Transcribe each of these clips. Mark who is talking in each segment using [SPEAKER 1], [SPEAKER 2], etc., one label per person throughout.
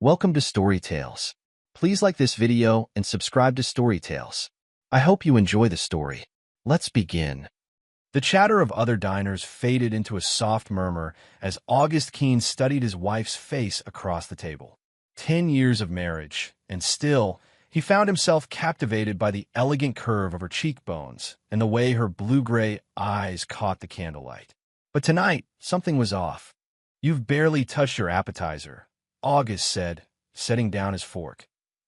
[SPEAKER 1] Welcome to Story Tales. Please like this video and subscribe to Story Tales. I hope you enjoy the story. Let's begin. The chatter of other diners faded into a soft murmur as August Keene studied his wife's face across the table. 10 years of marriage, and still, he found himself captivated by the elegant curve of her cheekbones and the way her blue-gray eyes caught the candlelight. But tonight, something was off. "You've barely touched your appetizer," August said, setting down his fork.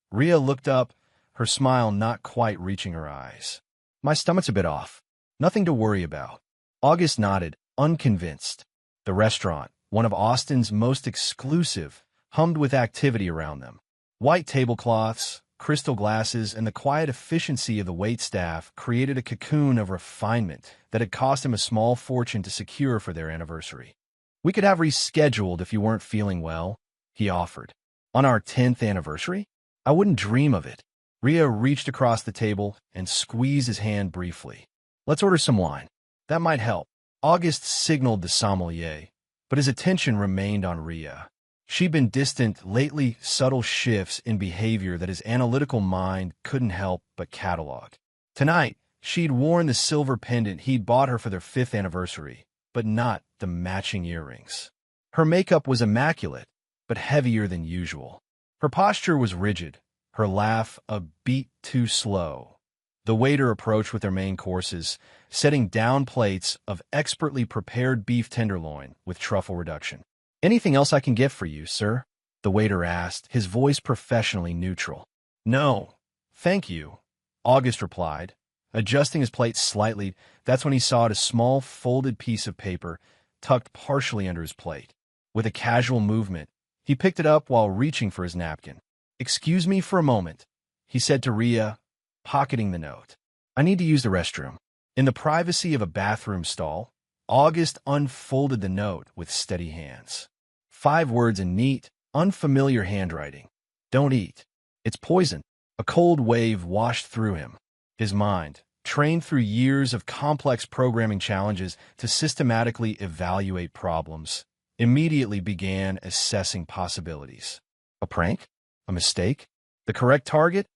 [SPEAKER 1] Rhea looked up, her smile not quite reaching her eyes. "My stomach's a bit off. Nothing to worry about." August nodded, unconvinced. The restaurant, one of Austin's most exclusive, hummed with activity around them. White tablecloths, crystal glasses, and the quiet efficiency of the waitstaff created a cocoon of refinement that had cost him a small fortune to secure for their anniversary. "We could have rescheduled if you weren't feeling well," he offered. "On our 10th anniversary? I wouldn't dream of it." Rhea reached across the table and squeezed his hand briefly. "Let's order some wine. That might help." August signaled the sommelier, but his attention remained on Rhea. She'd been distant lately, subtle shifts in behavior that his analytical mind couldn't help but catalog. Tonight, she'd worn the silver pendant he'd bought her for their 5th anniversary, but not the matching earrings. Her makeup was immaculate, but heavier than usual. Her posture was rigid, her laugh a beat too slow. The waiter approached with their main courses, setting down plates of expertly prepared beef tenderloin with truffle reduction. "Anything else I can get for you, sir?" the waiter asked, his voice professionally neutral. "No, thank you," August replied. Adjusting his plate slightly, that's when he saw a small folded piece of paper tucked partially under his plate. With a casual movement, he picked it up while reaching for his napkin. "Excuse me for a moment," he said to Rhea, pocketing the note. "I need to use the restroom." In the privacy of a bathroom stall, August unfolded the note with steady hands. 5 words in neat, unfamiliar handwriting. "Don't eat. It's poison." A cold wave washed through him. His mind, trained through years of complex programming challenges to systematically evaluate problems, immediately began assessing possibilities. A prank? A mistake? The correct target?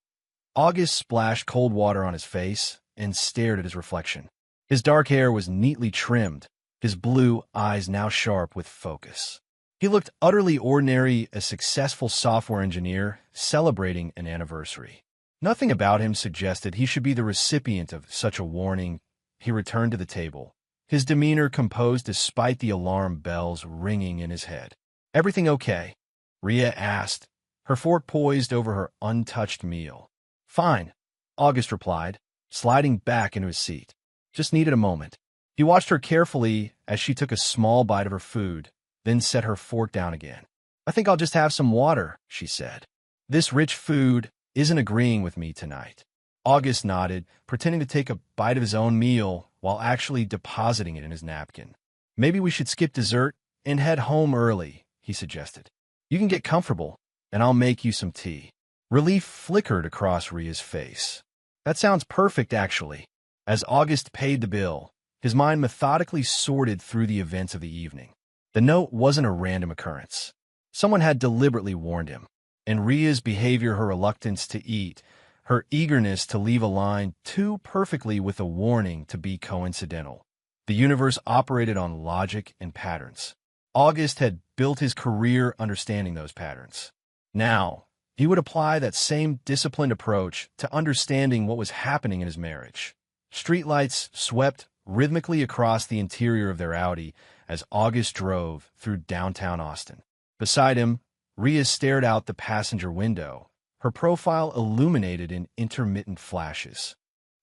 [SPEAKER 1] August splashed cold water on his face and stared at his reflection. His dark hair was neatly trimmed, his blue eyes now sharp with focus. He looked utterly ordinary, a successful software engineer celebrating an anniversary. Nothing about him suggested he should be the recipient of such a warning. He returned to the table, his demeanor composed despite the alarm bells ringing in his head. "Everything okay?" Rhea asked, her fork poised over her untouched meal. "Fine," August replied, sliding back into his seat. "Just needed a moment." He watched her carefully as she took a small bite of her food, then set her fork down again. "I think I'll just have some water," she said. "This rich food isn't agreeing with me tonight." August nodded, pretending to take a bite of his own meal while actually depositing it in his napkin. "Maybe we should skip dessert and head home early," he suggested. "You can get comfortable, and I'll make you some tea." Relief flickered across Rhea's face. "That sounds perfect, actually." As August paid the bill, his mind methodically sorted through the events of the evening. The note wasn't a random occurrence. Someone had deliberately warned him, and Rhea's behavior, her reluctance to eat, her eagerness to leave aligned too perfectly with a warning to be coincidental. The universe operated on logic and patterns. August had built his career understanding those patterns. Now, he would apply that same disciplined approach to understanding what was happening in his marriage. Streetlights swept rhythmically across the interior of their Audi as August drove through downtown Austin. Beside him, Rhea stared out the passenger window, her profile illuminated in intermittent flashes.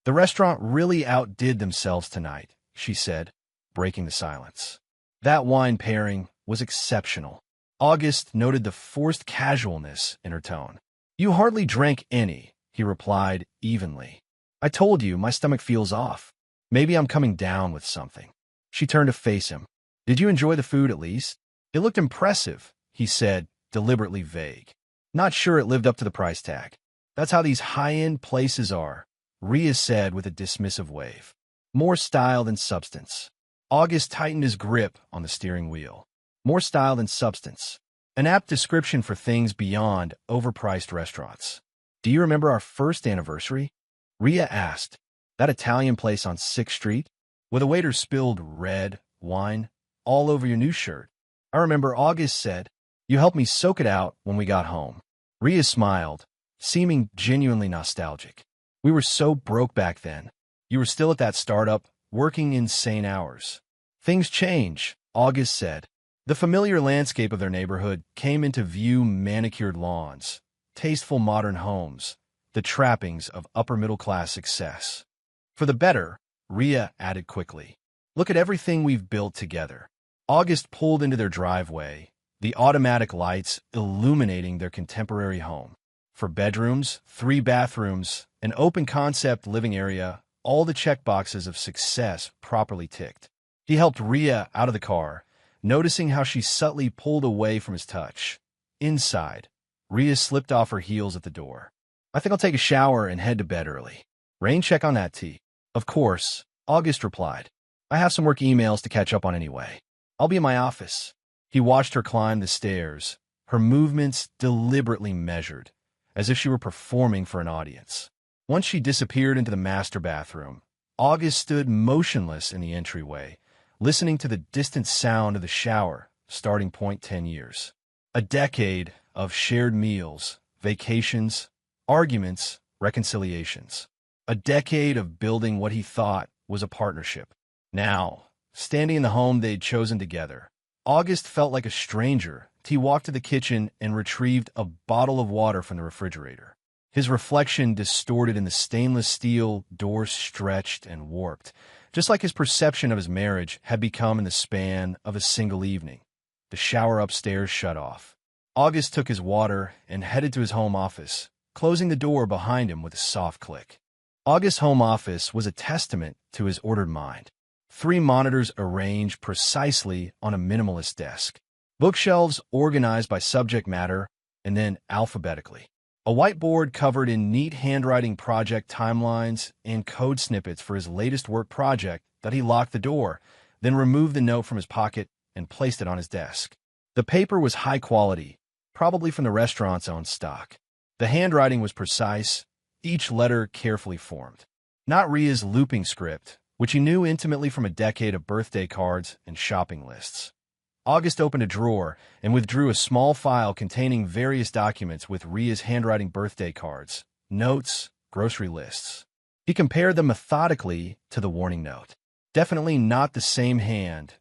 [SPEAKER 1] "The restaurant really outdid themselves tonight," she said, breaking the silence. That wine pairing was exceptional. August noted the forced casualness in her tone. "You hardly drank any," he replied evenly. "I told you my stomach feels off. Maybe I'm coming down with something." She turned to face him. "Did you enjoy the food at least?" "It looked impressive," he said, deliberately vague. "Not sure it lived up to the price tag." "That's how these high-end places are," Rhea said with a dismissive wave. "More style than substance." August tightened his grip on the steering wheel. "More style than substance." An apt description for things beyond overpriced restaurants. Do you remember our first anniversary? Ria asked. That Italian place on 6th Street? Where the waiter spilled red wine all over your new shirt. I remember August said, you helped me soak it out when we got home. Ria smiled, seeming genuinely nostalgic. We were so broke back then. You were still at that startup, working insane hours. Things change, August said. The familiar landscape of their neighborhood came into view: manicured lawns, tasteful modern homes, the trappings of upper-middle-class success. For the better, Ria added quickly. Look at everything we've built together. August pulled into their driveway, the automatic lights illuminating their contemporary home. For bedrooms, 3 bathrooms, an open-concept living area, all the checkboxes of success properly ticked. He helped Ria out of the car, noticing how she subtly pulled away from his touch. Inside, Ria slipped off her heels at the door. I think I'll take a shower and head to bed early. Rain check on that tea. Of course, August replied. I have some work emails to catch up on anyway. I'll be in my office. He watched her climb the stairs, her movements deliberately measured, as if she were performing for an audience. Once she disappeared into the master bathroom, August stood motionless in the entryway, listening to the distant sound of the shower, starting point 10 years. A decade of shared meals, vacations, arguments, reconciliations. A decade of building what he thought was a partnership. Now, standing in the home they'd chosen together, August felt like a stranger. He walked to the kitchen and retrieved a bottle of water from the refrigerator. His reflection distorted in the stainless steel door stretched and warped, just like his perception of his marriage had become in the span of a single evening. The shower upstairs shut off. August took his water and headed to his home office, closing the door behind him with a soft click. August's home office was a testament to his ordered mind. 3 monitors arranged precisely on a minimalist desk. Bookshelves organized by subject matter and then alphabetically. A whiteboard covered in neat handwriting project timelines and code snippets for his latest work project that he locked the door, then removed the note from his pocket and placed it on his desk. The paper was high quality, probably from the restaurant's own stock. The handwriting was precise, each letter carefully formed. Not Ria's looping script, which he knew intimately from a decade of birthday cards and shopping lists. August opened a drawer and withdrew a small file containing various documents with Ria's handwriting: birthday cards, notes, grocery lists. He compared them methodically to the warning note. Definitely not the same hand.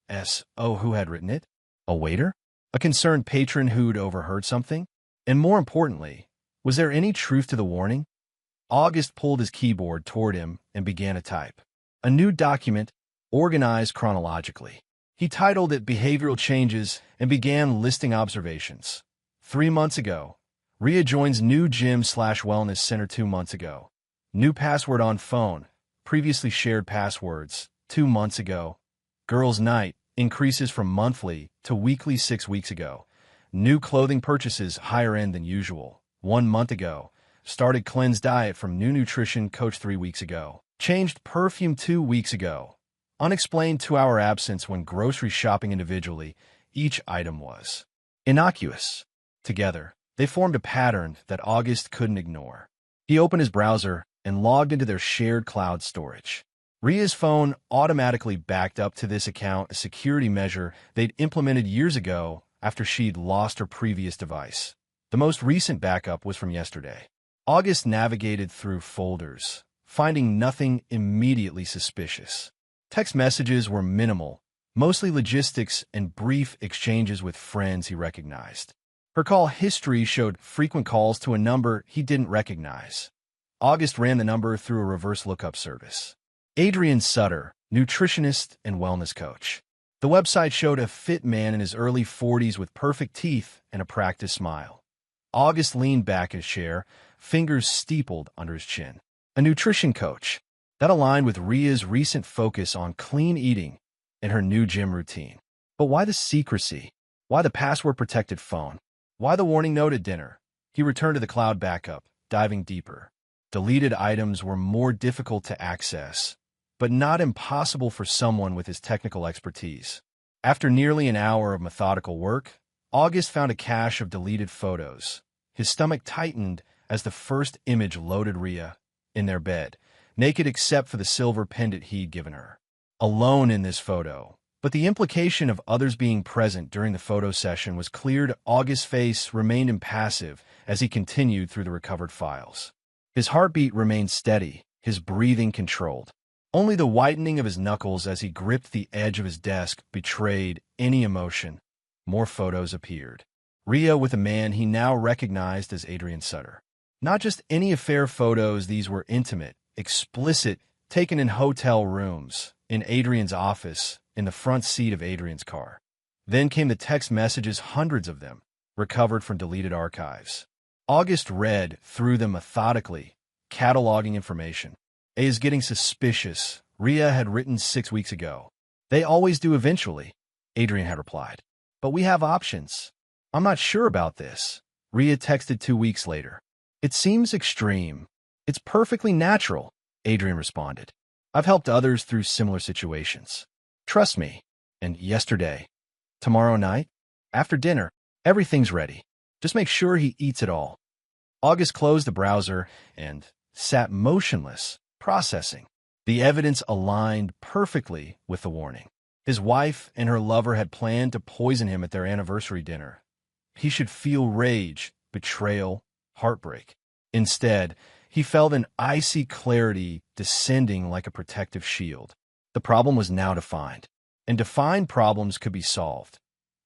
[SPEAKER 1] S.O. who had written it? A waiter? A concerned patron who'd overheard something? And more importantly, was there any truth to the warning? August pulled his keyboard toward him and began to type. A new document, organized chronologically. He titled it Behavioral Changes and began listing observations. 3 months ago. Ria joins new gym/wellness center 2 months ago. New password on phone. Previously shared passwords. 2 months ago. Girls' night increases from monthly to weekly 6 weeks ago. New clothing purchases higher end than usual. 1 month ago. Started cleanse diet from new nutrition coach 3 weeks ago. Changed perfume 2 weeks ago. Unexplained 2-hour absence when grocery shopping individually. Each item was innocuous. Together, they formed a pattern that August couldn't ignore. He opened his browser and logged into their shared cloud storage. Ria's phone automatically backed up to this account, a security measure they'd implemented years ago after she'd lost her previous device. The most recent backup was from yesterday. August navigated through folders, finding nothing immediately suspicious. Text messages were minimal, mostly logistics and brief exchanges with friends he recognized. Her call history showed frequent calls to a number he didn't recognize. August ran the number through a reverse lookup service. Adrian Sutter, nutritionist and wellness coach. The website showed a fit man in his early 40s with perfect teeth and a practiced smile. August leaned back in his chair, fingers steepled under his chin. A nutrition coach. That aligned with Ria's recent focus on clean eating and her new gym routine. But why the secrecy? Why the password-protected phone? Why the warning note at dinner? He returned to the cloud backup, diving deeper. Deleted items were more difficult to access, but not impossible for someone with his technical expertise. After nearly an hour of methodical work, August found a cache of deleted photos. His stomach tightened as the first image loaded Rhea in their bed, naked except for the silver pendant he'd given her. Alone in this photo. But the implication of others being present during the photo session was clear. August's face remained impassive as he continued through the recovered files. His heartbeat remained steady, his breathing controlled. Only the whitening of his knuckles as he gripped the edge of his desk betrayed any emotion. More photos appeared. Rhea with a man he now recognized as Adrian Sutter. Not just any affair photos, these were intimate, explicit, taken in hotel rooms, in Adrian's office, in the front seat of Adrian's car. Then came the text messages, hundreds of them, recovered from deleted archives. August read through them methodically, cataloging information. "A is getting suspicious," Rhea had written 6 weeks ago. "They always do eventually," Adrian had replied. "But we have options." "I'm not sure about this," Rhea texted 2 weeks later. "It seems extreme." "It's perfectly natural," Adrian responded. "I've helped others through similar situations. Trust me." And yesterday, "Tomorrow night, after dinner, everything's ready. Just make sure he eats it all." August closed the browser and sat motionless, processing. The evidence aligned perfectly with the warning. His wife and her lover had planned to poison him at their anniversary dinner. He should feel rage, betrayal, heartbreak. Instead, he felt an icy clarity descending like a protective shield. The problem was now defined, and defined problems could be solved.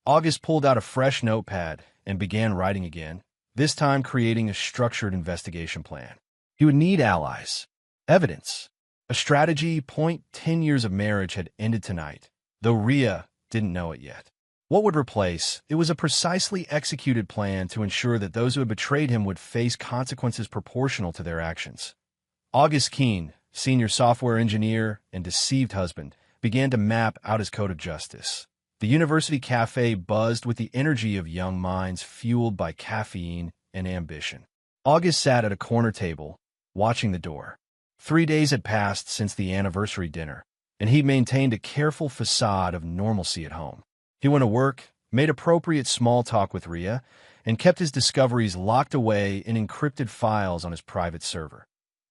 [SPEAKER 1] August pulled out a fresh notepad and began writing again, this time creating a structured investigation plan. He would need allies, evidence, a strategy. 10 years of marriage had ended tonight, though Rhea didn't know it yet. What would replace? It was a precisely executed plan to ensure that those who had betrayed him would face consequences proportional to their actions. August Keene, senior software engineer and deceived husband, began to map out his code of justice. The university cafe buzzed with the energy of young minds fueled by caffeine and ambition. August sat at a corner table, watching the door. 3 days had passed since the anniversary dinner, and he maintained a careful facade of normalcy at home. He went to work, made appropriate small talk with Rhea, and kept his discoveries locked away in encrypted files on his private server.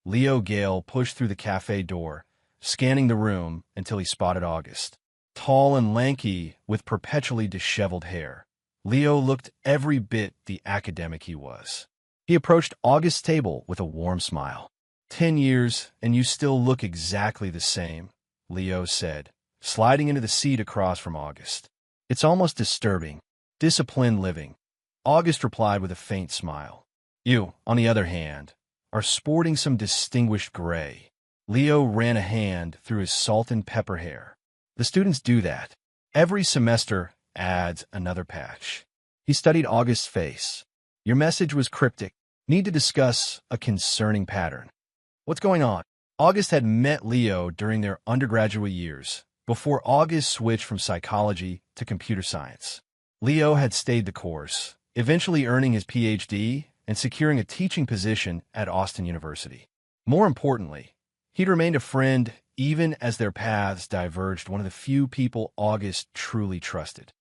[SPEAKER 1] Leo Gale pushed through the cafe door, scanning the room until he spotted August. Tall and lanky, with perpetually disheveled hair, Leo looked every bit the academic he was. He approached August's table with a warm smile. 10 years, and you still look exactly the same, Leo said, sliding into the seat across from August. "It's almost disturbing. Disciplined living," August replied with a faint smile. "You, on the other hand, are sporting some distinguished gray." Leo ran a hand through his salt and pepper hair. "The students do that. Every semester adds another patch." He studied August's face. "Your message was cryptic. Need to discuss a concerning pattern." "What's going on?" August had met Leo during their undergraduate years, before August switched from psychology to computer science. Leo had stayed the course, eventually earning his PhD and securing a teaching position at Austin University. More importantly, he'd remained a friend even as their paths diverged, one of the few people August truly trusted.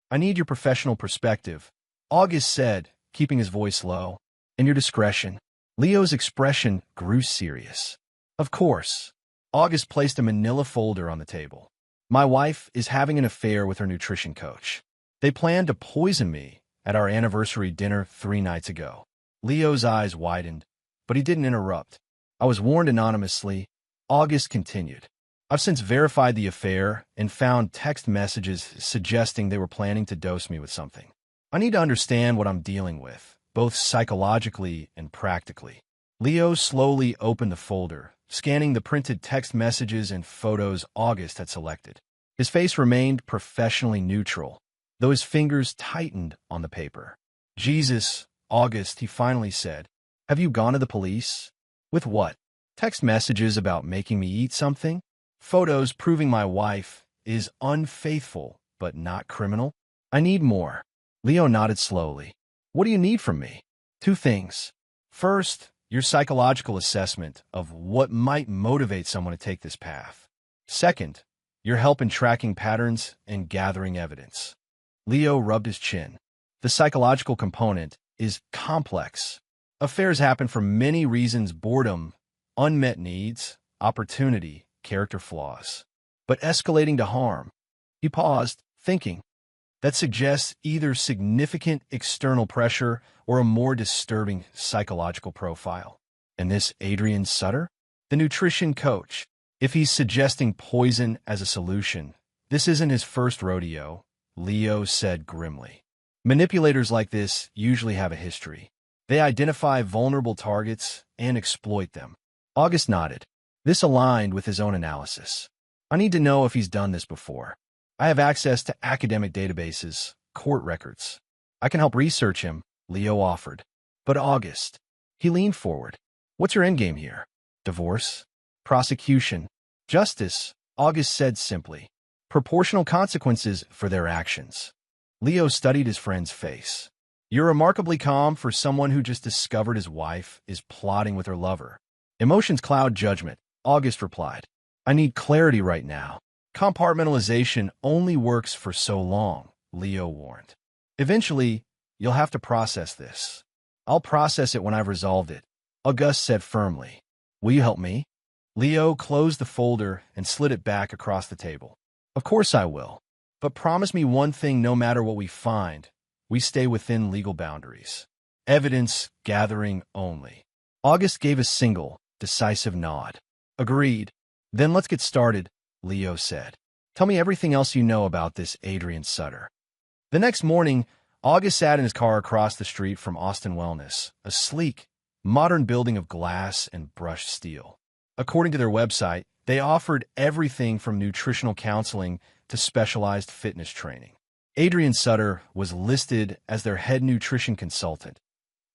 [SPEAKER 1] "I need your professional perspective," August said, keeping his voice low. "And your discretion." Leo's expression grew serious. "Of course." August placed a manila folder on the table. "My wife is having an affair with her nutrition coach. They planned to poison me at our anniversary dinner 3 nights ago." Leo's eyes widened, but he didn't interrupt. "I was warned anonymously," August continued. "I've since verified the affair and found text messages suggesting they were planning to dose me with something. I need to understand what I'm dealing with, both psychologically and practically." Leo slowly opened the folder, scanning the printed text messages and photos August had selected. His face remained professionally neutral, though his fingers tightened on the paper. "Jesus, August," he finally said. "Have you gone to the police?" "With what?" "Text messages about making me eat something? Photos proving my wife is unfaithful but not criminal? I need more." Leo nodded slowly. "What do you need from me?" "2 things. First, your psychological assessment of what might motivate someone to take this path. Second, your help in tracking patterns and gathering evidence." Leo rubbed his chin. The psychological component is complex. Affairs happen for many reasons: boredom, unmet needs, opportunity, character flaws. But escalating to harm. He paused, thinking. That suggests either significant external pressure or a more disturbing psychological profile. And this Adrian Sutter? The nutrition coach. If he's suggesting poison as a solution, this isn't his first rodeo, Leo said grimly. Manipulators like this usually have a history. They identify vulnerable targets and exploit them. August nodded. This aligned with his own analysis. I need to know if he's done this before. I have access to academic databases, court records. I can help research him, Leo offered. But August. He leaned forward. What's your endgame here? Divorce? Prosecution? Justice? August said simply. Proportional consequences for their actions. Leo studied his friend's face. You're remarkably calm for someone who just discovered his wife is plotting with her lover. Emotions cloud judgment, August replied. I need clarity right now. Compartmentalization only works for so long, Leo warned. Eventually, you'll have to process this. I'll process it when I've resolved it, August said firmly. Will you help me? Leo closed the folder and slid it back across the table. Of course I will. But promise me one thing: no matter what we find, we stay within legal boundaries. Evidence gathering only. August gave a single, decisive nod. Agreed. Then let's get started, Leo said. Tell me everything else you know about this Adrian Sutter. The next morning, August sat in his car across the street from Austin Wellness, a sleek, modern building of glass and brushed steel. According to their website, they offered everything from nutritional counseling to specialized fitness training. Adrian Sutter was listed as their head nutrition consultant.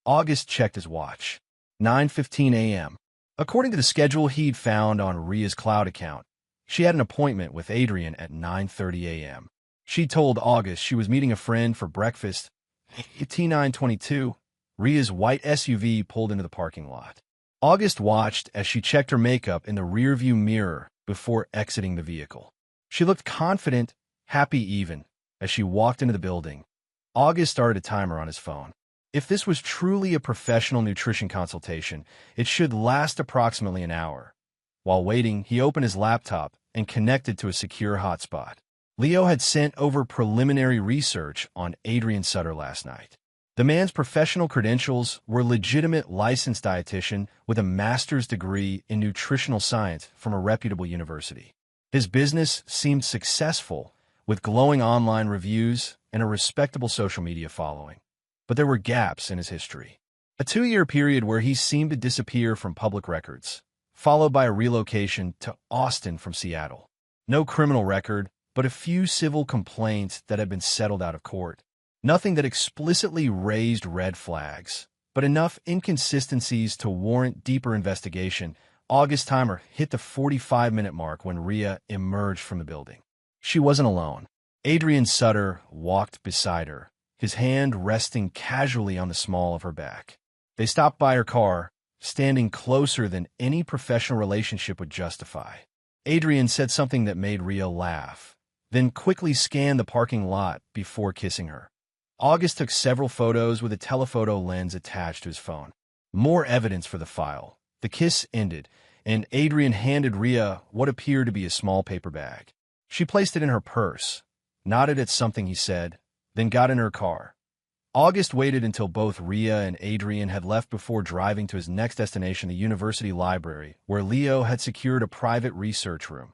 [SPEAKER 1] August checked his watch. 9:15 a.m. According to the schedule he'd found on Ria's cloud account, she had an appointment with Adrian at 9:30 a.m. She told August she was meeting a friend for breakfast. At T922, Ria's white SUV pulled into the parking lot. August watched as she checked her makeup in the rearview mirror before exiting the vehicle. She looked confident, happy even, as she walked into the building. August started a timer on his phone. If this was truly a professional nutrition consultation, it should last approximately an hour. While waiting, he opened his laptop and connected to a secure hotspot. Leo had sent over preliminary research on Adrian Sutter last night. The man's professional credentials were legitimate licensed dietitian with a master's degree in nutritional science from a reputable university. His business seemed successful, with glowing online reviews and a respectable social media following. But there were gaps in his history. A 2-year period where he seemed to disappear from public records, followed by a relocation to Austin from Seattle. No criminal record, but a few civil complaints that had been settled out of court. Nothing that explicitly raised red flags, but enough inconsistencies to warrant deeper investigation. August timer hit the 45-minute mark when Ria emerged from the building. She wasn't alone. Adrian Sutter walked beside her, his hand resting casually on the small of her back. They stopped by her car, standing closer than any professional relationship would justify. Adrian said something that made Ria laugh, then quickly scanned the parking lot before kissing her. August took several photos with a telephoto lens attached to his phone. More evidence for the file. The kiss ended, and Adrian handed Ria what appeared to be a small paper bag. She placed it in her purse, nodded at something he said, then got in her car. August waited until both Ria and Adrian had left before driving to his next destination, the university library, where Leo had secured a private research room.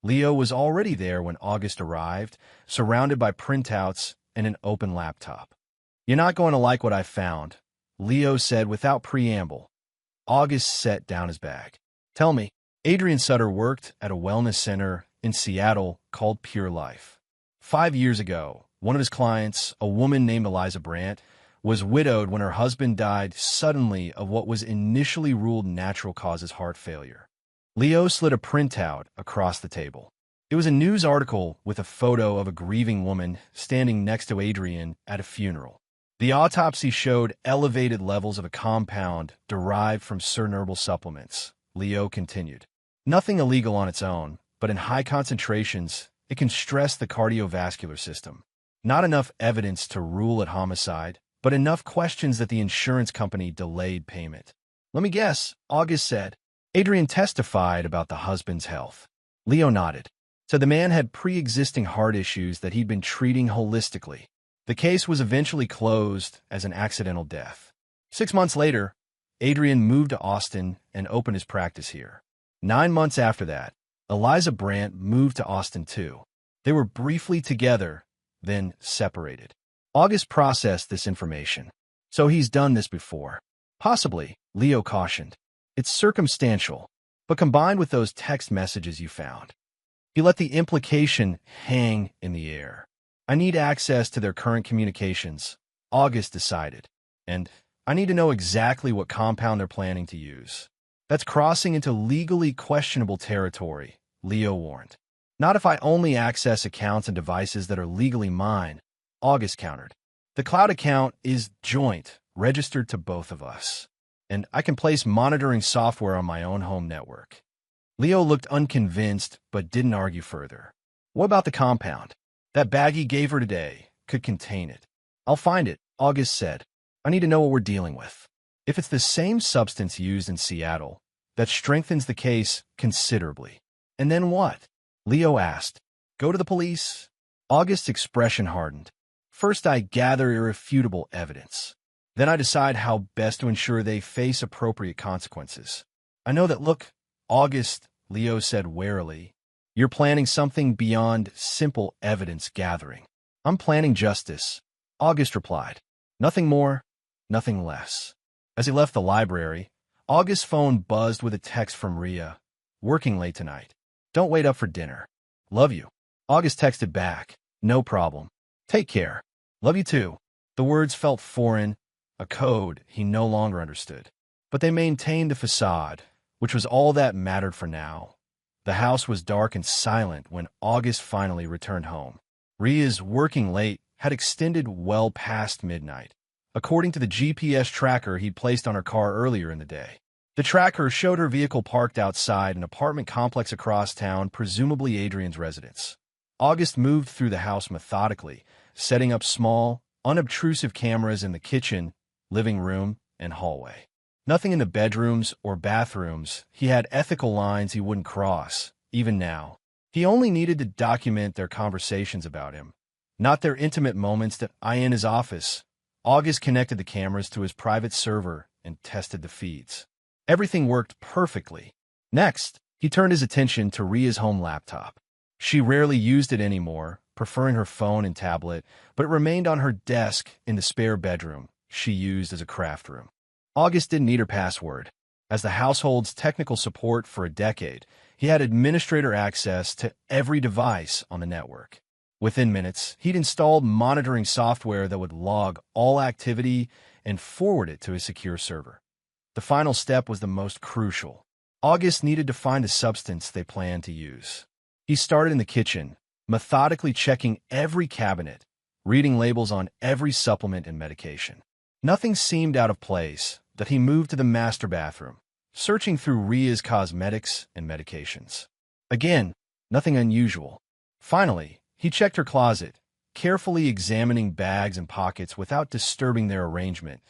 [SPEAKER 1] Leo was already there when August arrived, surrounded by printouts and an open laptop. You're not going to like what I found, Leo said without preamble. August set down his bag. Tell me. Adrian Sutter worked at a wellness center in Seattle called Pure Life. 5 years ago, one of his clients, a woman named Eliza Brandt, was widowed when her husband died suddenly of what was initially ruled natural causes heart failure. Leo slid a printout across the table. It was a news article with a photo of a grieving woman standing next to Adrian at a funeral. The autopsy showed elevated levels of a compound derived from certain herbal supplements, Leo continued. Nothing illegal on its own, but in high concentrations, it can stress the cardiovascular system. Not enough evidence to rule it homicide, but enough questions that the insurance company delayed payment. Let me guess, August said. Adrian testified about the husband's health. Leo nodded. So the man had pre-existing heart issues that he'd been treating holistically. The case was eventually closed as an accidental death. 6 months later, Adrian moved to Austin and opened his practice here. 9 months after that, Eliza Brandt moved to Austin too. They were briefly together, then separated. August processed this information. So he's done this before. Possibly, Leo cautioned. It's circumstantial, but combined with those text messages you found. He let the implication hang in the air. I need access to their current communications, August decided. And I need to know exactly what compound they're planning to use. That's crossing into legally questionable territory, Leo warned. Not if I only access accounts and devices that are legally mine, August countered. The cloud account is joint, registered to both of us. And I can place monitoring software on my own home network. Leo looked unconvinced, but didn't argue further. What about the compound? That bag he gave her today could contain it. I'll find it, August said. I need to know what we're dealing with. If it's the same substance used in Seattle, that strengthens the case considerably. And then what? Leo asked. Go to the police? August's expression hardened. First, I gather irrefutable evidence. Then I decide how best to ensure they face appropriate consequences. I know that, look, August, Leo said warily, you're planning something beyond simple evidence gathering. I'm planning justice, August replied. Nothing more, nothing less. As he left the library, August's phone buzzed with a text from Rhea. Working late tonight. Don't wait up for dinner. Love you. August texted back. No problem. Take care. Love you too. The words felt foreign, a code he no longer understood. But they maintained the facade, which was all that mattered for now. The house was dark and silent when August finally returned home. Rhea's working late had extended well past midnight, according to the GPS tracker he'd placed on her car earlier in the day. The tracker showed her vehicle parked outside an apartment complex across town, presumably Adrian's residence. August moved through the house methodically, setting up small, unobtrusive cameras in the kitchen, living room, and hallway. Nothing in the bedrooms or bathrooms. He had ethical lines he wouldn't cross, even now. He only needed to document their conversations about him, not their intimate moments that in his office. August connected the cameras to his private server and tested the feeds. Everything worked perfectly. Next, he turned his attention to Rhea's home laptop. She rarely used it anymore, preferring her phone and tablet, but it remained on her desk in the spare bedroom she used as a craft room. August didn't need her password. As the household's technical support for a decade, he had administrator access to every device on the network. Within minutes, he'd installed monitoring software that would log all activity and forward it to his secure server. The final step was the most crucial. August needed to find the substance they planned to use. He started in the kitchen, methodically checking every cabinet, reading labels on every supplement and medication. Nothing seemed out of place, that he moved to the master bathroom, searching through Rhea's cosmetics and medications. Again, nothing unusual. Finally, he checked her closet, carefully examining bags and pockets without disturbing their arrangement.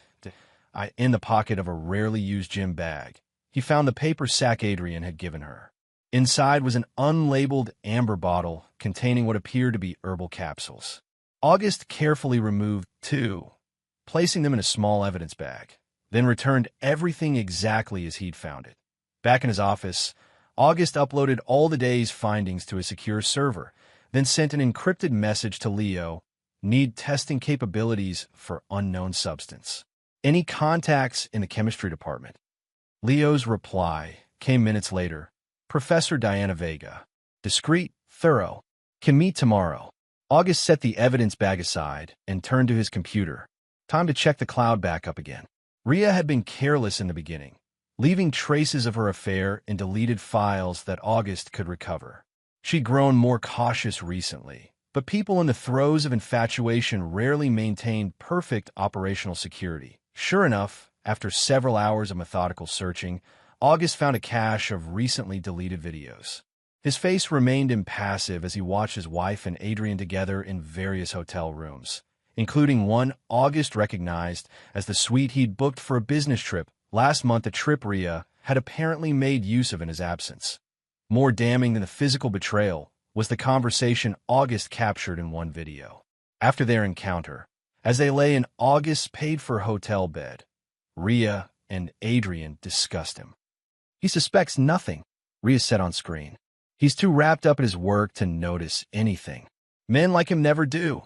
[SPEAKER 1] In the pocket of a rarely used gym bag, he found the paper sack Adrian had given her. Inside was an unlabeled amber bottle containing what appeared to be herbal capsules. August carefully removed 2, placing them in a small evidence bag, then returned everything exactly as he'd found it. Back in his office, August uploaded all the day's findings to a secure server, then sent an encrypted message to Leo, need testing capabilities for unknown substance. Any contacts in the chemistry department? Leo's reply came minutes later. Professor Diana Vega. Discreet, thorough. Can meet tomorrow. August set the evidence bag aside and turned to his computer. Time to check the cloud back up again. Rhea had been careless in the beginning, leaving traces of her affair in deleted files that August could recover. She'd grown more cautious recently, but people in the throes of infatuation rarely maintained perfect operational security. Sure enough, after several hours of methodical searching, August found a cache of recently deleted videos. His face remained impassive as he watched his wife and Adrian together in various hotel rooms, including one August recognized as the suite he'd booked for a business trip last month, a trip Rhea had apparently made use of in his absence. More damning than the physical betrayal was the conversation August captured in one video. After their encounter, as they lay in August's paid-for hotel bed, Rhea and Adrian discussed him. "He suspects nothing," Rhea said on screen. "He's too wrapped up in his work to notice anything. Men like him never do,"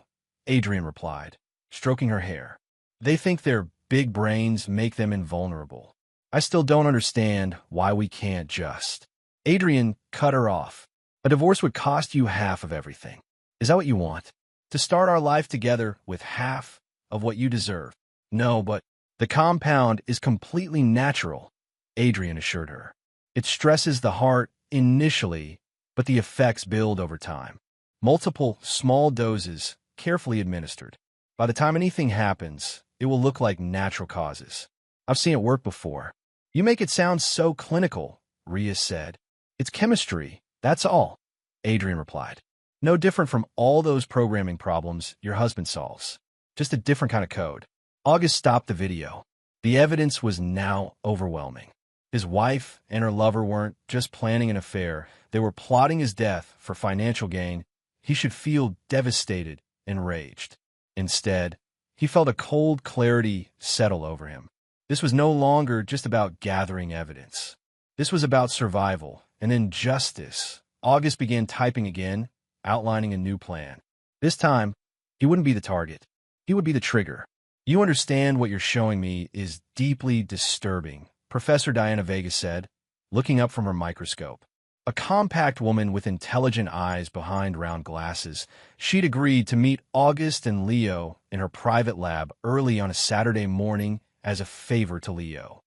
[SPEAKER 1] Adrian replied, stroking her hair. "They think their big brains make them invulnerable. I still don't understand why we can't just—" Adrian cut her off. "A divorce would cost you half of everything. Is that what you want? To start our life together with half of what you deserve?" "No, but the compound is completely natural," Adrian assured her. "It stresses the heart initially, but the effects build over time. Multiple small doses, carefully administered. By the time anything happens, it will look like natural causes. I've seen it work before." "You make it sound so clinical," Rhea said. "It's chemistry, that's all," Adrian replied. "No different from all those programming problems your husband solves. Just a different kind of code." August stopped the video. The evidence was now overwhelming. His wife and her lover weren't just planning an affair, they were plotting his death for financial gain. He should feel devastated, enraged. Instead, he felt a cold clarity settle over him. This was no longer just about gathering evidence. This was about survival, and then justice. August began typing again, outlining a new plan. This time, he wouldn't be the target. He would be the trigger. "You understand what you're showing me is deeply disturbing," Professor Diana Vega said, looking up from her microscope. A compact woman with intelligent eyes behind round glasses, she'd agreed to meet August and Leo in her private lab early on a Saturday morning as a favor to Leo.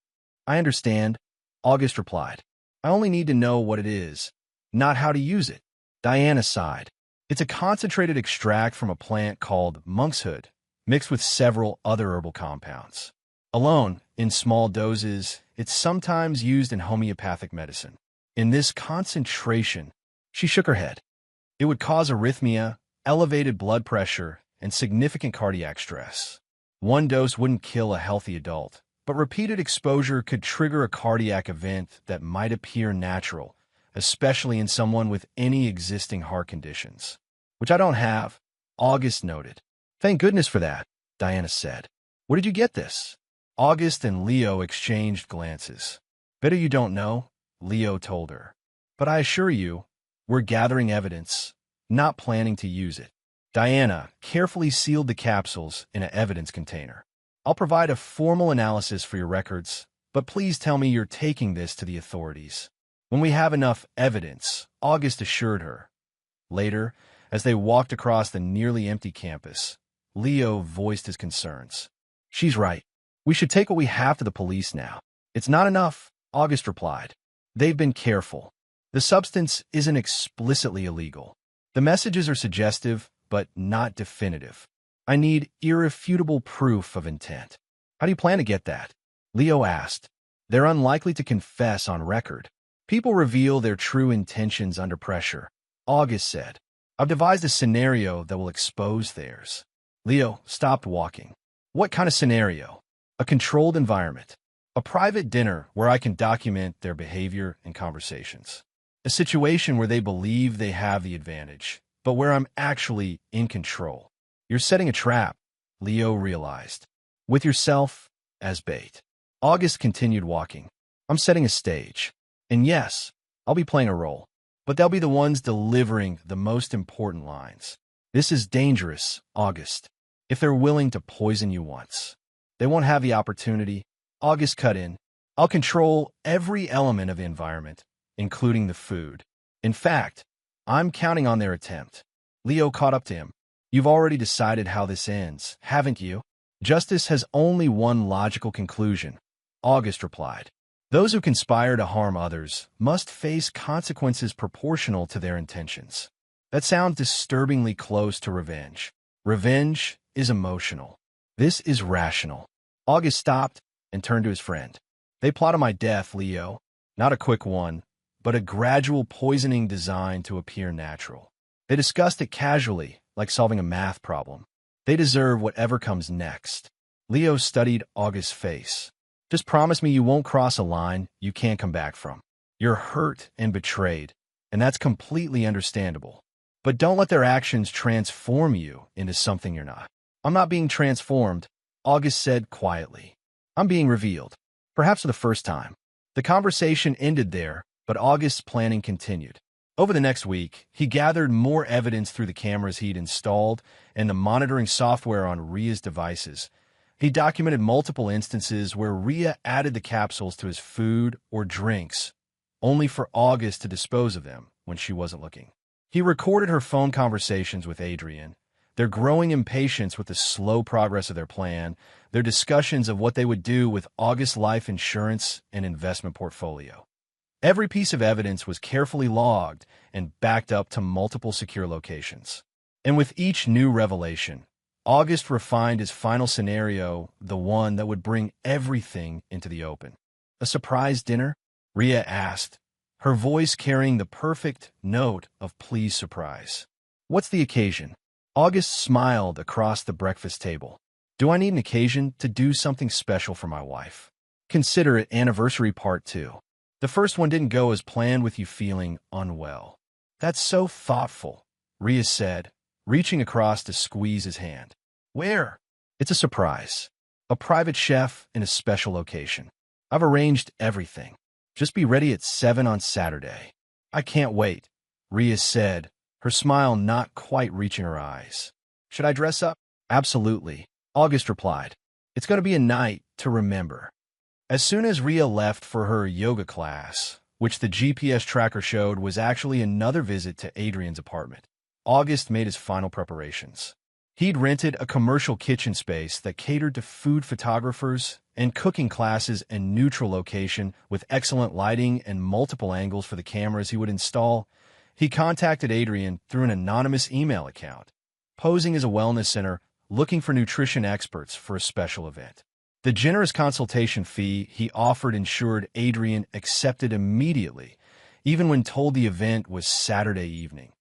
[SPEAKER 1] "I understand," August replied. "I only need to know what it is, not how to use it." Diana sighed. "It's a concentrated extract from a plant called monkshood, mixed with several other herbal compounds. Alone, in small doses, it's sometimes used in homeopathic medicine. In this concentration," she shook her head, "it would cause arrhythmia, elevated blood pressure, and significant cardiac stress. One dose wouldn't kill a healthy adult, but repeated exposure could trigger a cardiac event that might appear natural, especially in someone with any existing heart conditions." "Which I don't have," August noted. "Thank goodness for that," Diana said. "Where did you get this?" August and Leo exchanged glances. "Better you don't know," Leo told her. "But I assure you, we're gathering evidence, not planning to use it." Diana carefully sealed the capsules in an evidence container. "I'll provide a formal analysis for your records, but please tell me you're taking this to the authorities." "When we have enough evidence," August assured her. Later, as they walked across the nearly empty campus, Leo voiced his concerns. "She's right. We should take what we have to the police now." "It's not enough," August replied. "They've been careful. The substance isn't explicitly illegal. The messages are suggestive, but not definitive. I need irrefutable proof of intent." "How do you plan to get that?" Leo asked. "They're unlikely to confess on record. People reveal their true intentions under pressure," August said. "I've devised a scenario that will expose theirs." Leo stopped walking. "What kind of scenario?" "A controlled environment. A private dinner where I can document their behavior and conversations. A situation where they believe they have the advantage, but where I'm actually in control." "You're setting a trap," Leo realized, "with yourself as bait." August continued walking. "I'm setting a stage. And yes, I'll be playing a role, but they'll be the ones delivering the most important lines." "This is dangerous, August. If they're willing to poison you once, they won't have the opportunity," August cut in. "I'll control every element of the environment, including the food. In fact, I'm counting on their attempt." Leo caught up to him. "You've already decided how this ends, haven't you?" "Justice has only one logical conclusion," August replied. "Those who conspire to harm others must face consequences proportional to their intentions." That sounds disturbingly close to revenge. Revenge is emotional. This is rational. August stopped and turned to his friend. "They plotted my death, Leo. Not a quick one, but a gradual poisoning designed to appear natural. They discussed it casually, like solving a math problem. They deserve whatever comes next. Leo studied August's face. Just promise me you won't cross a line you can't come back from. You're hurt and betrayed, and that's completely understandable. But don't let their actions transform you into something you're not. I'm not being transformed, August said quietly. I'm being revealed, perhaps for the first time. The conversation ended there, but August's planning continued. Over the next week, he gathered more evidence through the cameras he'd installed and the monitoring software on Ria's devices. He documented multiple instances where Ria added the capsules to his food or drinks, only for August to dispose of them when she wasn't looking. He recorded her phone conversations with Adrian, their growing impatience with the slow progress of their plan, their discussions of what they would do with August's life insurance and investment portfolio. Every piece of evidence was carefully logged and backed up to multiple secure locations. And with each new revelation, August refined his final scenario, the one that would bring everything into the open. A surprise dinner? Ria asked, her voice carrying the perfect note of pleased surprise. What's the occasion? August smiled across the breakfast table. Do I need an occasion to do something special for my wife? Consider it anniversary part 2. The first one didn't go as planned with you feeling unwell. That's so thoughtful, Ria said, reaching across to squeeze his hand. Where? It's a surprise. A private chef in a special location. I've arranged everything. Just be ready at 7 on Saturday. I can't wait, Ria said, her smile not quite reaching her eyes. Should I dress up? Absolutely, August replied. It's going to be a night to remember. As soon as Ria left for her yoga class, which the GPS tracker showed was actually another visit to Adrian's apartment, August made his final preparations. He'd rented a commercial kitchen space that catered to food photographers and cooking classes in neutral location with excellent lighting and multiple angles for the cameras he would install. He contacted Adrian through an anonymous email account, posing as a wellness center looking for nutrition experts for a special event. The generous consultation fee he offered ensured Adrian accepted immediately, even when told the event was Saturday evening.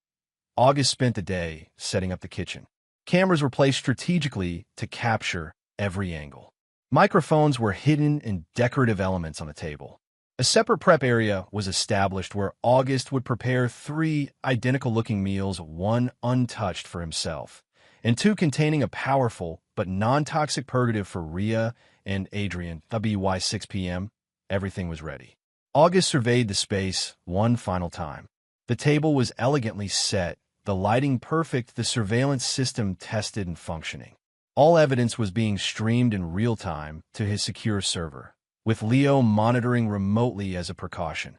[SPEAKER 1] August spent the day setting up the kitchen. Cameras were placed strategically to capture every angle. Microphones were hidden in decorative elements on the table. A separate prep area was established where August would prepare 3 identical-looking meals, 1 untouched for himself, and 2 containing a powerful but non-toxic purgative for Ria and Adrian. By 6 p.m., everything was ready. August surveyed the space one final time. The table was elegantly set, the lighting perfect, the surveillance system tested and functioning. All evidence was being streamed in real time to his secure server, with Leo monitoring remotely as a precaution.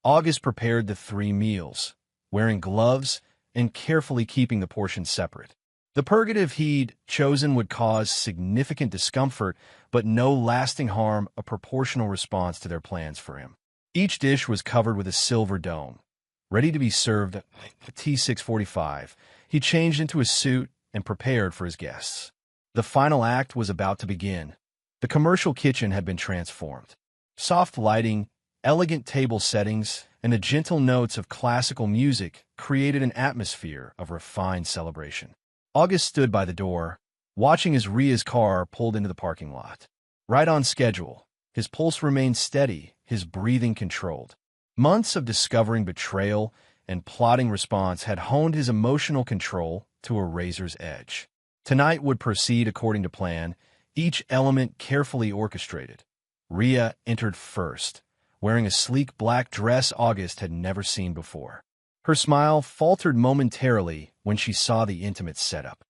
[SPEAKER 1] August prepared the 3 meals, wearing gloves and carefully keeping the portions separate. The purgative he'd chosen would cause significant discomfort, but no lasting harm, a proportional response to their plans for him. Each dish was covered with a silver dome, ready to be served at T6:45. He changed into his suit and prepared for his guests. The final act was about to begin. The commercial kitchen had been transformed. Soft lighting, elegant table settings, and the gentle notes of classical music created an atmosphere of refined celebration. August stood by the door, watching as Ria's car pulled into the parking lot. Right on schedule, his pulse remained steady, his breathing controlled. Months of discovering betrayal and plotting response had honed his emotional control to a razor's edge. Tonight would proceed according to plan, each element carefully orchestrated. Ria entered first, wearing a sleek black dress August had never seen before. Her smile faltered momentarily when she saw the intimate setup.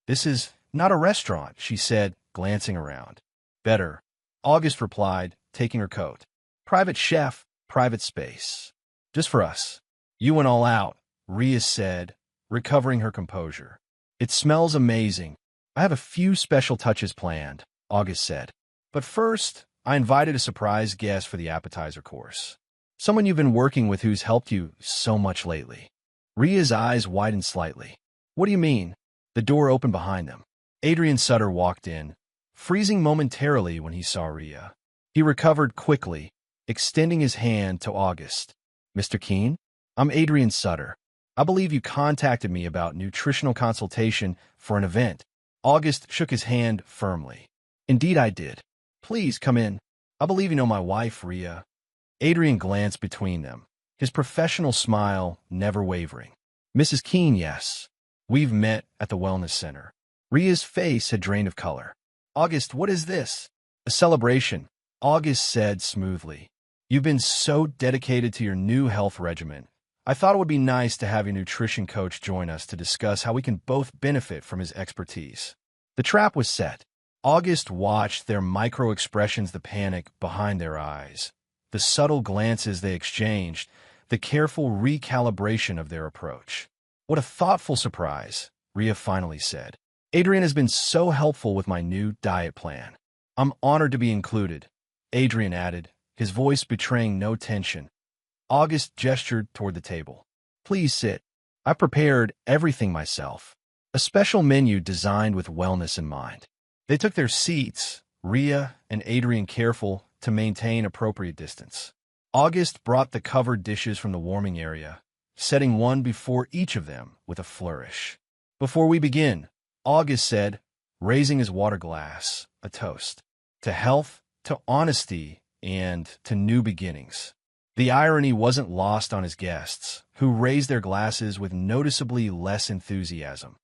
[SPEAKER 1] "This is not a restaurant," she said, glancing around. "Better," August replied, taking her coat. "Private chef, private space. Just for us." "You went all out," Ria said, recovering her composure. "It smells amazing. I have a few special touches planned," August said. "But first, I invited a surprise guest for the appetizer course. Someone you've been working with who's helped you so much lately." Ria's eyes widened slightly. "What do you mean?" The door opened behind them. Adrian Sutter walked in, freezing momentarily when he saw Ria. He recovered quickly, extending his hand to August. Mr. Keene? I'm Adrian Sutter. I believe you contacted me about nutritional consultation for an event. August shook his hand firmly. Indeed, I did. Please come in. I believe you know my wife, Rhea. Adrian glanced between them, his professional smile never wavering. Mrs. Keene, yes. We've met at the Wellness Center. Rhea's face had drained of color. August, what is this? A celebration, August said smoothly. You've been so dedicated to your new health regimen. I thought it would be nice to have your nutrition coach join us to discuss how we can both benefit from his expertise. The trap was set. August watched their micro-expressions, the panic behind their eyes, the subtle glances they exchanged, the careful recalibration of their approach. What a thoughtful surprise, Rhea finally said. Adrian has been so helpful with my new diet plan. I'm honored to be included, Adrian added, his voice betraying no tension. August gestured toward the table. Please sit. I prepared everything myself. A special menu designed with wellness in mind. They took their seats, Rhea and Adrian careful to maintain appropriate distance. August brought the covered dishes from the warming area, setting one before each of them with a flourish. Before we begin, August said, raising his water glass, a toast. To health, to honesty, and to new beginnings. The irony wasn't lost on his guests, who raised their glasses with noticeably less enthusiasm.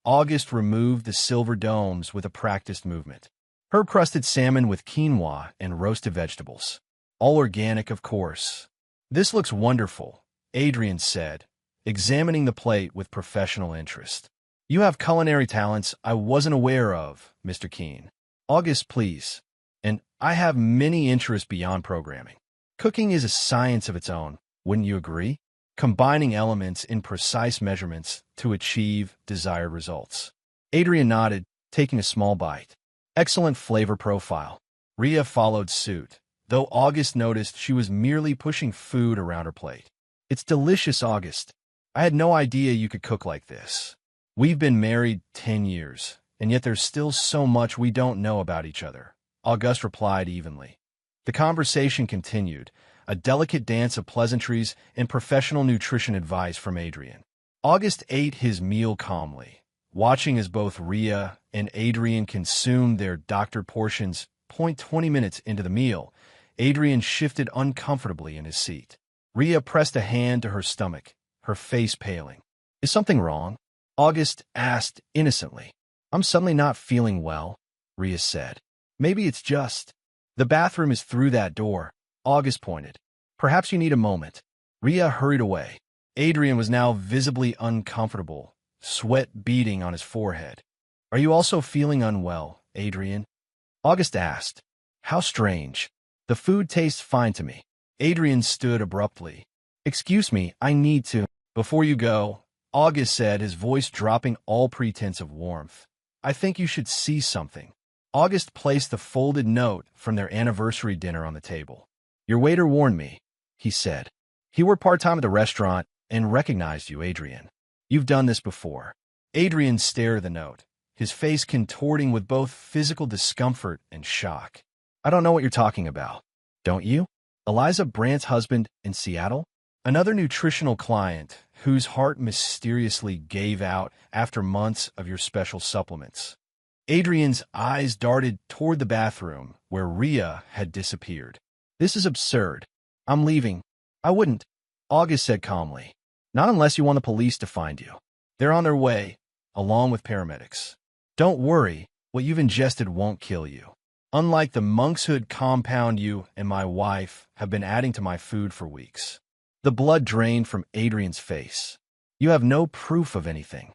[SPEAKER 1] August removed the silver domes with a practiced movement. Herb-crusted salmon with quinoa and roasted vegetables. All organic, of course. This looks wonderful, Adrian said, examining the plate with professional interest. You have culinary talents I wasn't aware of, Mr. Keene. August, please. And I have many interests beyond programming. Cooking is a science of its own, wouldn't you agree? Combining elements in precise measurements to achieve desired results. Adrian nodded, taking a small bite. Excellent flavor profile. Rhea followed suit, though August noticed she was merely pushing food around her plate. It's delicious, August. I had no idea you could cook like this. We've been married 10 years, and yet there's still so much we don't know about each other, August replied evenly. The conversation continued, a delicate dance of pleasantries and professional nutrition advice from Adrian. August ate his meal calmly, watching as both Rhea and Adrian consumed their doctored portions. 20 minutes into the meal, Adrian shifted uncomfortably in his seat. Rhea pressed a hand to her stomach, her face paling. Is something wrong? August asked innocently. I'm suddenly not feeling well, Rhea said. Maybe it's just... The bathroom is through that door, August pointed. Perhaps you need a moment. Rhea hurried away. Adrian was now visibly uncomfortable, sweat beading on his forehead. Are you also feeling unwell, Adrian? August asked. How strange. The food tastes fine to me. Adrian stood abruptly. Excuse me, I need to... Before you go, August said, his voice dropping all pretense of warmth. I think you should see something. August placed the folded note from their anniversary dinner on the table. Your waiter warned me, he said. He worked part-time at the restaurant and recognized you, Adrian. You've done this before. Adrian stared at the note, his face contorting with both physical discomfort and shock. I don't know what you're talking about. Don't you? Eliza Brandt's husband in Seattle? Another nutritional client whose heart mysteriously gave out after months of your special supplements. Adrian's eyes darted toward the bathroom where Rhea had disappeared. This is absurd. I'm leaving. I wouldn't, August said calmly. Not unless you want the police to find you. They're on their way, along with paramedics. Don't worry, what you've ingested won't kill you. Unlike the monkshood compound you and my wife have been adding to my food for weeks. The blood drained from Adrian's face. You have no proof of anything.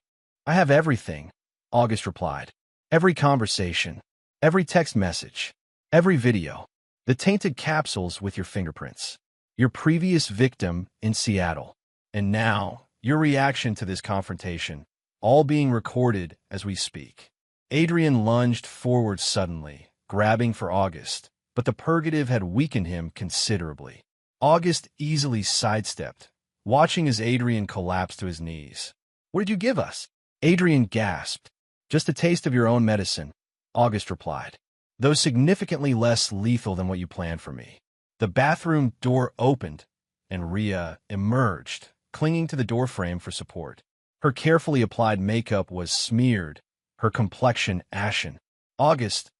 [SPEAKER 1] I have everything, August replied. Every conversation, every text message, every video, the tainted capsules with your fingerprints, your previous victim in Seattle, and now your reaction to this confrontation, all being recorded as we speak. Adrian lunged forward suddenly, grabbing for August, but the purgative had weakened him considerably. August easily sidestepped, watching as Adrian collapsed to his knees. What did you give us? Adrian gasped. Just a taste of your own medicine, August replied, though significantly less lethal than what you planned for me. The bathroom door opened, and Rhea emerged, clinging to the doorframe for support. Her carefully applied makeup was smeared, her complexion ashen. "August,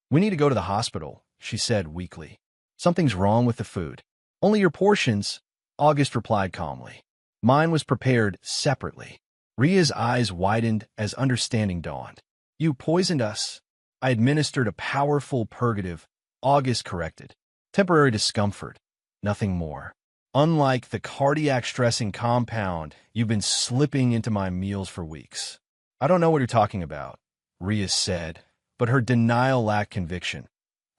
[SPEAKER 1] we need to go to the hospital," she said weakly. "Something's wrong with the food." "Only your portions," August replied calmly. "Mine was prepared separately." Rhea's eyes widened as understanding dawned. "You poisoned us." "I administered a powerful purgative," August corrected. "Temporary discomfort, nothing more. Unlike the cardiac-stressing compound you've been slipping into my meals for weeks." "I don't know what you're talking about," Rhea said, but her denial lacked conviction.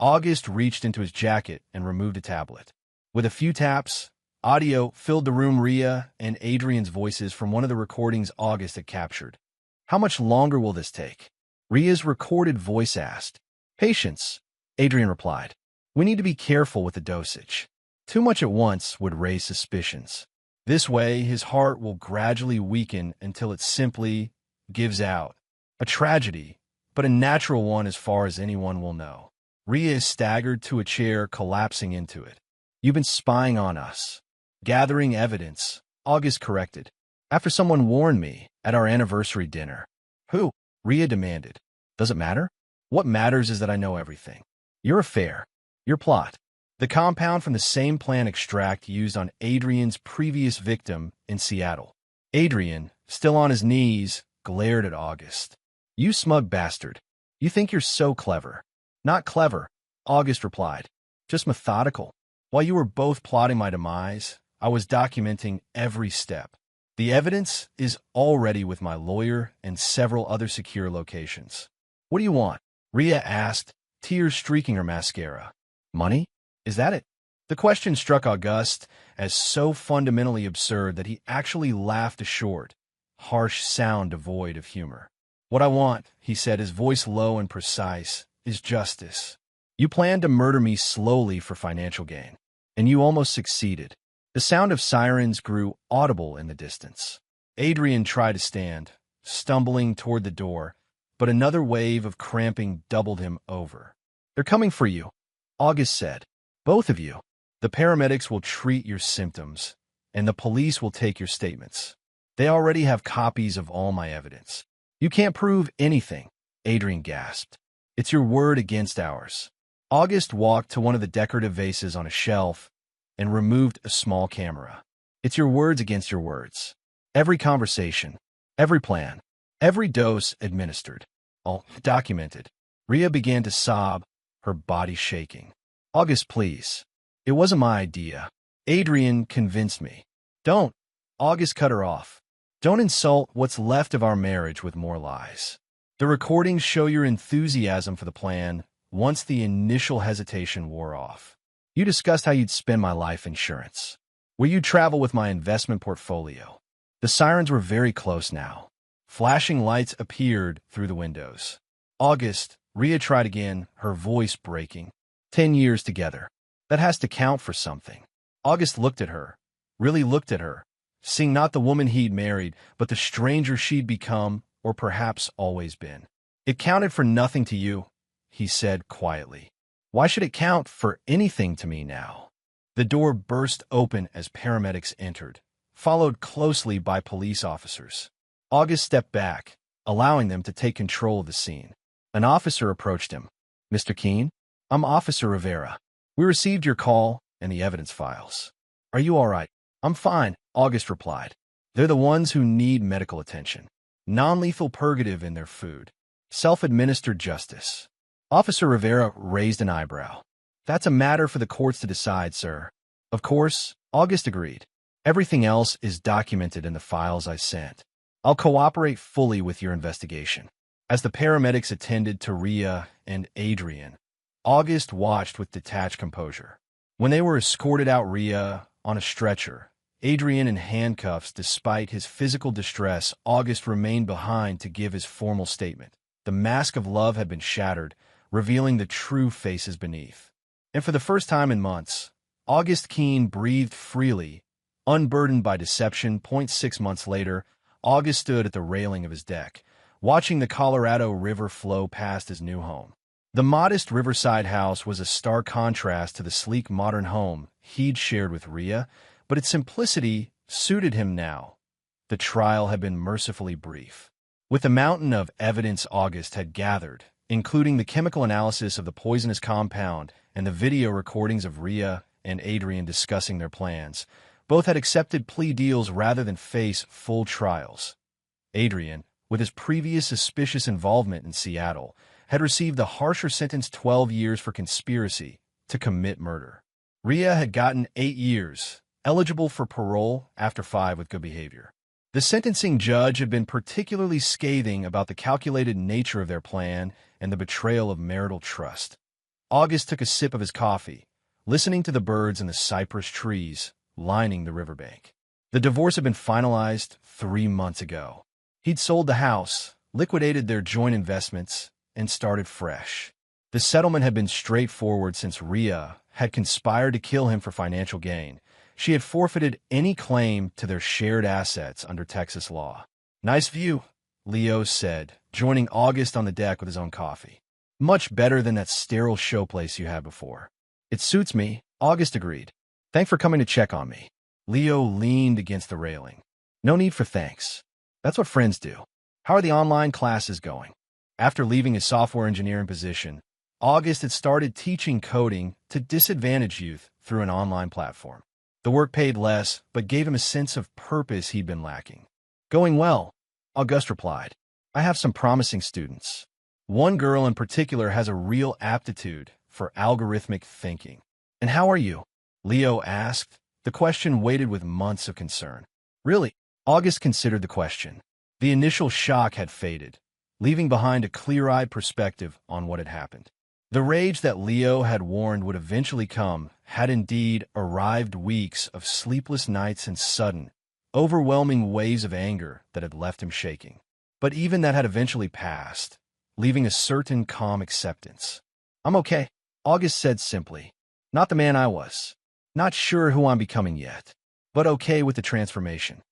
[SPEAKER 1] August reached into his jacket and removed a tablet. With a few taps, audio filled the room. Rhea and Adrian's voices from one of the recordings August had captured. "How much longer will this take?" Rhea's recorded voice asked. "Patience," Adrian replied. "We need to be careful with the dosage. Too much at once would raise suspicions. This way, his heart will gradually weaken until it simply gives out. A tragedy, but a natural one as far as anyone will know." Rhea staggered to a chair, collapsing into it. "You've been spying on us." "Gathering evidence," August corrected. "After someone warned me at our anniversary dinner." "Who?" Rhea demanded. "Does it matter? What matters is that I know everything. Your affair, your plot, the compound from the same plant extract used on Adrian's previous victim in Seattle." Adrian, still on his knees, glared at August. "You smug bastard. You think you're so clever." "Not clever," August replied. "Just methodical. While you were both plotting my demise, I was documenting every step. The evidence is already with my lawyer and several other secure locations." "What do you want?" Rhea asked, tears streaking her mascara. "Money? Is that it?" The question struck August as so fundamentally absurd that he actually laughed a short, harsh sound devoid of humor. "What I want," he said, his voice low and precise, "is justice. You planned to murder me slowly for financial gain, and you almost succeeded." The sound of sirens grew audible in the distance. Adrian tried to stand, stumbling toward the door, but another wave of cramping doubled him over. "They're coming for you," August said. "Both of you. The paramedics will treat your symptoms, and the police will take your statements. They already have copies of all my evidence." "You can't prove anything," Adrian gasped. "It's your word against ours." August walked to one of the decorative vases on a shelf and removed a small camera. "It's your words against your words. Every conversation, every plan, every dose administered, all documented." Rhea began to sob, her body shaking. "August, please. It wasn't my idea. Adrian convinced me." "Don't," August cut her off. "Don't insult what's left of our marriage with more lies. The recordings show your enthusiasm for the plan once the initial hesitation wore off. You discussed how you'd spend my life insurance, where you'd travel with my investment portfolio." The sirens were very close now. Flashing lights appeared through the windows. "August," Rhea tried again, her voice breaking. 10 years together. That has to count for something." August looked at her, really looked at her, seeing not the woman he'd married, but the stranger she'd become, or perhaps always been. "It counted for nothing to you," he said quietly. "Why should it count for anything to me now?" The door burst open as paramedics entered, followed closely by police officers. August stepped back, allowing them to take control of the scene. An officer approached him. "Mr. Keene? I'm Officer Rivera. We received your call and the evidence files." "Are you all right?" "I'm fine," August replied. "They're the ones who need medical attention. Non-lethal purgative in their food. Self-administered justice." Officer Rivera raised an eyebrow. "That's a matter for the courts to decide, sir." "Of course," August agreed. "Everything else is documented in the files I sent. I'll cooperate fully with your investigation." As the paramedics attended to Rhea and Adrian, August watched with detached composure. When they were escorted out, Rhea on a stretcher, Adrian in handcuffs, despite his physical distress, August remained behind to give his formal statement. The mask of love had been shattered, revealing the true faces beneath. And for the first time in months, August Keene breathed freely, unburdened by deception. 6 months later, August stood at the railing of his deck, watching the Colorado River flow past his new home. The modest riverside house was a stark contrast to the sleek modern home he'd shared with Rhea, but its simplicity suited him now. The trial had been mercifully brief. With the mountain of evidence August had gathered, including the chemical analysis of the poisonous compound and the video recordings of Rhea and Adrian discussing their plans, both had accepted plea deals rather than face full trials. Adrian, with his previous suspicious involvement in Seattle, had received the harsher sentence 12 years for conspiracy to commit murder. Rhea had gotten 8 years, eligible for parole after 5 with good behavior. The sentencing judge had been particularly scathing about the calculated nature of their plan and the betrayal of marital trust. August took a sip of his coffee, listening to the birds in the cypress trees lining the riverbank. The divorce had been finalized 3 months ago. He'd sold the house, liquidated their joint investments, and started fresh. The settlement had been straightforward since Rhea had conspired to kill him for financial gain. She had forfeited any claim to their shared assets under Texas law. "Nice view," Leo said, joining August on the deck with his own coffee. "Much better than that sterile showplace you had before." "It suits me," August agreed. "Thanks for coming to check on me." Leo leaned against the railing. "No need for thanks. That's what friends do. How are the online classes going?" After leaving his software engineering position, August had started teaching coding to disadvantaged youth through an online platform. The work paid less, but gave him a sense of purpose he'd been lacking. "Going well," August replied. "I have some promising students. One girl in particular has a real aptitude for algorithmic thinking." "And how are you?" Leo asked. The question weighted with months of concern. "Really?" August considered the question. The initial shock had faded, leaving behind a clear-eyed perspective on what had happened. The rage that Leo had warned would eventually come had indeed arrived, weeks of sleepless nights and sudden, overwhelming waves of anger that had left him shaking. But even that had eventually passed, leaving a certain calm acceptance. "I'm okay," August said simply. "Not the man I was. Not sure who I'm becoming yet, but okay with the transformation."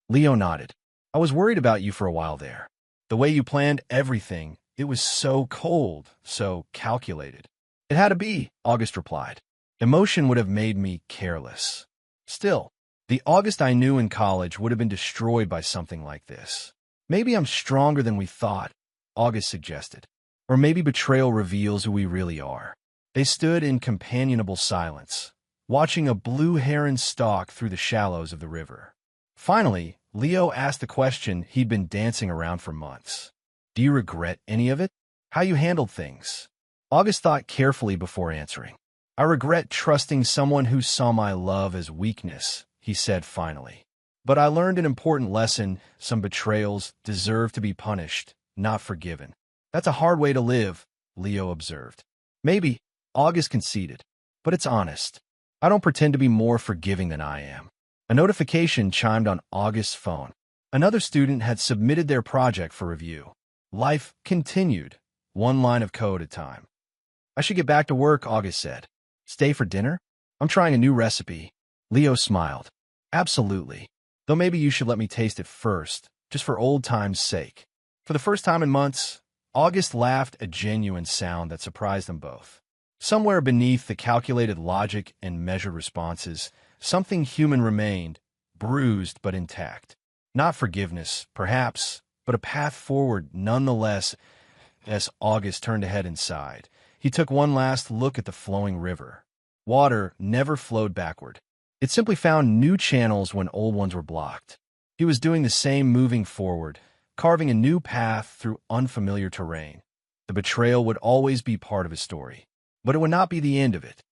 [SPEAKER 1] Leo nodded. "I was worried about you for a while there. The way you planned everything, it was so cold, so calculated." "It had to be," August replied. "Emotion would have made me careless." Still, the August I knew in college would have been destroyed by something like this. "Maybe I'm stronger than we thought," August suggested. "Or maybe betrayal reveals who we really are." They stood in companionable silence, watching a blue heron stalk through the shallows of the river. Finally, Leo asked the question he'd been dancing around for months. "Do you regret any of it? How you handled things?" August thought carefully before answering. "I regret trusting someone who saw my love as weakness," he said finally. "But I learned an important lesson. Some betrayals deserve to be punished, not forgiven." "That's a hard way to live," Leo observed. "Maybe," August conceded, "but it's honest. I don't pretend to be more forgiving than I am." A notification chimed on August's phone. Another student had submitted their project for review. Life continued, one line of code at a time. "I should get back to work," August said. "Stay for dinner? I'm trying a new recipe." Leo smiled. "Absolutely. Though maybe you should let me taste it first, just for old time's sake." For the first time in months, August laughed, a genuine sound that surprised them both. Somewhere beneath the calculated logic and measured responses, something human remained, bruised but intact. Not forgiveness, perhaps, but a path forward nonetheless. As August turned to head inside, he took one last look at the flowing river. Water never flowed backward. It simply found new channels when old ones were blocked. He was doing the same, moving forward, carving a new path through unfamiliar terrain. The betrayal would always be part of his story, but it would not be the end of it.